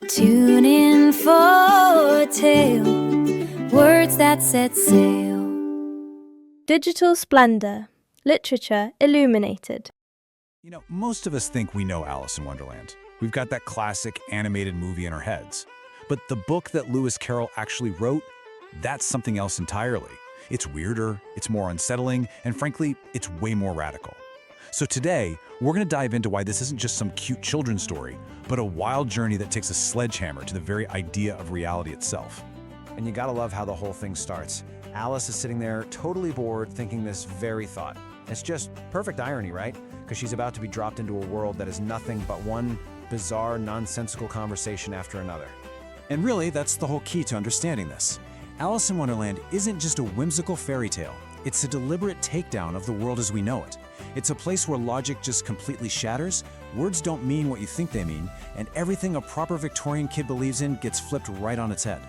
Tune in for a tale, words that set sail. Digital Splendor, literature illuminated. You know, most of us think we know Alice in Wonderland. We've got that classic animated movie in our heads. But the book that Lewis Carroll actually wrote, that's something else entirely. It's weirder, it's more unsettling, and frankly, it's way more radical. So today, we're going to dive into why this isn't just some cute children's story, but a wild journey that takes a sledgehammer to the very idea of reality itself. And you gotta love how the whole thing starts. Alice is sitting there, totally bored, thinking this very thought. It's just perfect irony, right? Because she's about to be dropped into a world that is nothing but one bizarre, nonsensical conversation after another. And really, that's the whole key to understanding this. Alice in Wonderland isn't just a whimsical fairy tale. It's a deliberate takedown of the world as we know it. It's a place where logic just completely shatters, words don't mean what you think they mean, and everything a proper Victorian kid believes in gets flipped right on its head.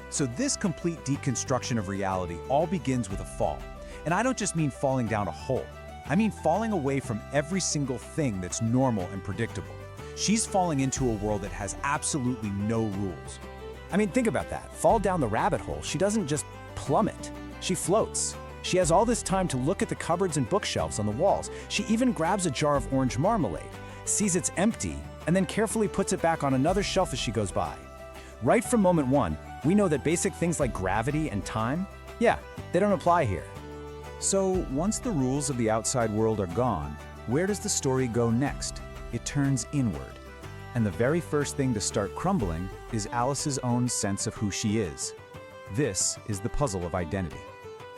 So this complete deconstruction of reality all begins with a fall. And I don't just mean falling down a hole. I mean falling away from every single thing that's normal and predictable. She's falling into a world that has absolutely no rules. I mean, think about that. Fall down the rabbit hole. She doesn't just plummet. She floats. She has all this time to look at the cupboards and bookshelves on the walls. She even grabs a jar of orange marmalade, sees it's empty, and then carefully puts it back on another shelf as she goes by. Right from moment one, we know that basic things like gravity and time, yeah, they don't apply here. So once the rules of the outside world are gone, where does the story go next? It turns inward. And the very first thing to start crumbling is Alice's own sense of who she is. This is the puzzle of identity.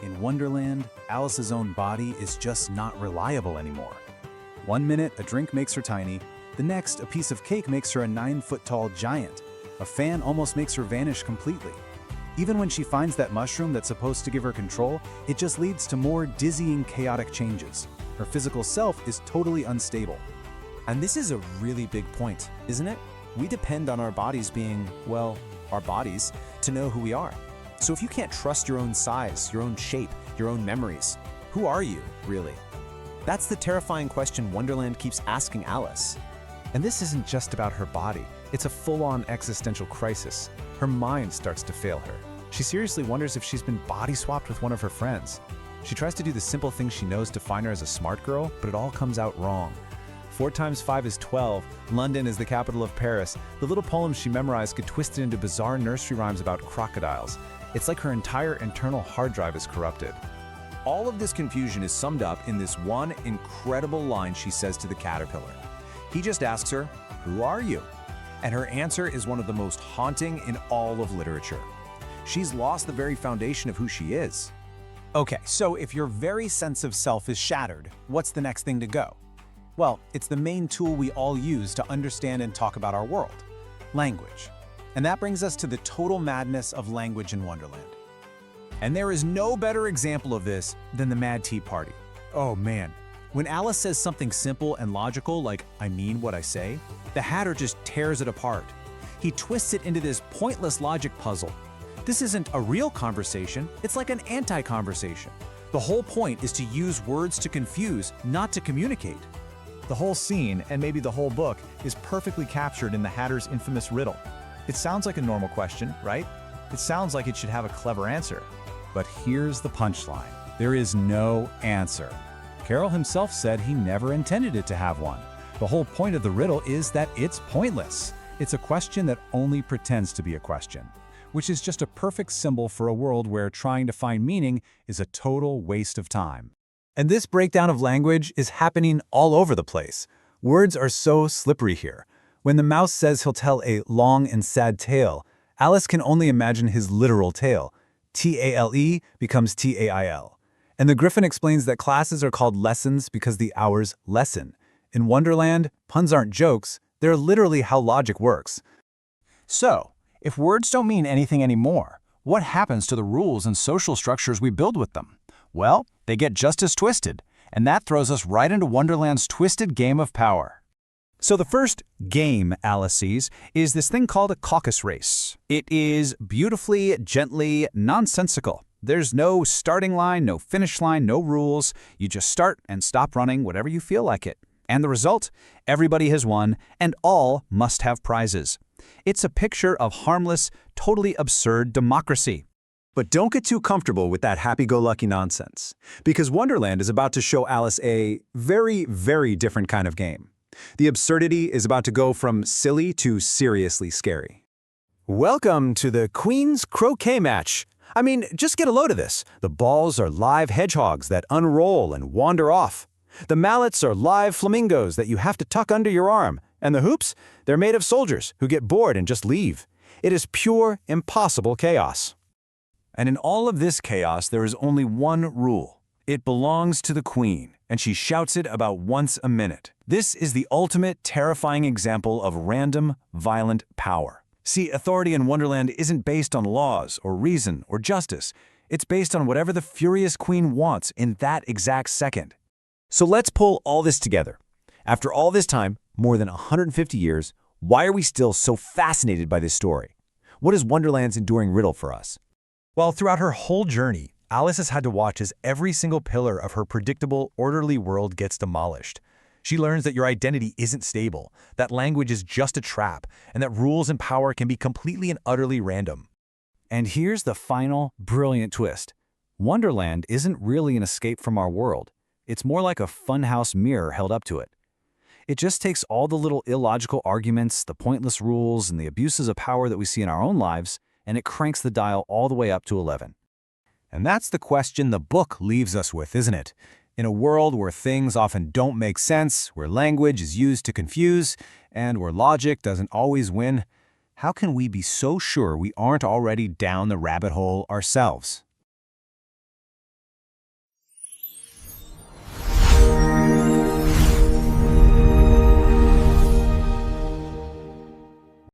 In Wonderland, Alice's own body is just not reliable anymore. One minute, a drink makes her tiny. The next, a piece of cake makes her a 9-foot-tall giant. A fan almost makes her vanish completely. Even when she finds that mushroom that's supposed to give her control, it just leads to more dizzying, chaotic changes. Her physical self is totally unstable. And this is a really big point, isn't it? We depend on our bodies being, well, our bodies, to know who we are. So if you can't trust your own size, your own shape, your own memories, who are you, really? That's the terrifying question Wonderland keeps asking Alice. And this isn't just about her body. It's a full-on existential crisis. Her mind starts to fail her. She seriously wonders if she's been body-swapped with one of her friends. She tries to do the simple things she knows to find her as a smart girl, but it all comes out wrong. 4 times 5 is 12. London is the capital of Paris. The little poems she memorized get twisted into bizarre nursery rhymes about crocodiles. It's like her entire internal hard drive is corrupted. All of this confusion is summed up in this one incredible line she says to the caterpillar. He just asks her, "Who are you?" And her answer is one of the most haunting in all of literature. She's lost the very foundation of who she is. Okay, so if your very sense of self is shattered, what's the next thing to go? Well, it's the main tool we all use to understand and talk about our world: language. And that brings us to the total madness of language in Wonderland. And there is no better example of this than the Mad Tea Party. Oh man, when Alice says something simple and logical like, "I mean what I say," the Hatter just tears it apart. He twists it into this pointless logic puzzle. This isn't a real conversation, it's like an anti-conversation. The whole point is to use words to confuse, not to communicate. The whole scene, and maybe the whole book, is perfectly captured in the Hatter's infamous riddle. It sounds like a normal question, right? It sounds like it should have a clever answer. But here's the punchline. There is no answer. Carroll himself said he never intended it to have one. The whole point of the riddle is that it's pointless. It's a question that only pretends to be a question, which is just a perfect symbol for a world where trying to find meaning is a total waste of time. And this breakdown of language is happening all over the place. Words are so slippery here. When the mouse says he'll tell a long and sad tale, Alice can only imagine his literal tale. T-A-L-E becomes T-A-I-L. And the Griffin explains that classes are called lessons because the hours lessen. In Wonderland, puns aren't jokes, they're literally how logic works. So, if words don't mean anything anymore, what happens to the rules and social structures we build with them? Well, they get just as twisted, and that throws us right into Wonderland's twisted game of power. So the first game Alice sees is this thing called a caucus race. It is beautifully, gently, nonsensical. There's no starting line, no finish line, no rules. You just start and stop running whatever you feel like it. And the result? Everybody has won, and all must have prizes. It's a picture of harmless, totally absurd democracy. But don't get too comfortable with that happy-go-lucky nonsense, because Wonderland is about to show Alice a very, very different kind of game. The absurdity is about to go from silly to seriously scary. Welcome to the Queen's Croquet match. I mean, just get a load of this. The balls are live hedgehogs that unroll and wander off. The mallets are live flamingos that you have to tuck under your arm. And the hoops? They're made of soldiers who get bored and just leave. It is pure, impossible chaos. And in all of this chaos, there is only one rule. It belongs to the Queen, and she shouts it about once a minute. This is the ultimate terrifying example of random, violent power. See, authority in Wonderland isn't based on laws or reason or justice. It's based on whatever the furious Queen wants in that exact second. So let's pull all this together. After all this time, more than 150 years, why are we still so fascinated by this story? What is Wonderland's enduring riddle for us? Well, throughout her whole journey, Alice has had to watch as every single pillar of her predictable, orderly world gets demolished. She learns that your identity isn't stable, that language is just a trap, and that rules and power can be completely and utterly random. And here's the final, brilliant twist. Wonderland isn't really an escape from our world. It's more like a funhouse mirror held up to it. It just takes all the little illogical arguments, the pointless rules, and the abuses of power that we see in our own lives, and it cranks the dial all the way up to 11. And that's the question the book leaves us with, isn't it? In a world where things often don't make sense, where language is used to confuse, and where logic doesn't always win, how can we be so sure we aren't already down the rabbit hole ourselves?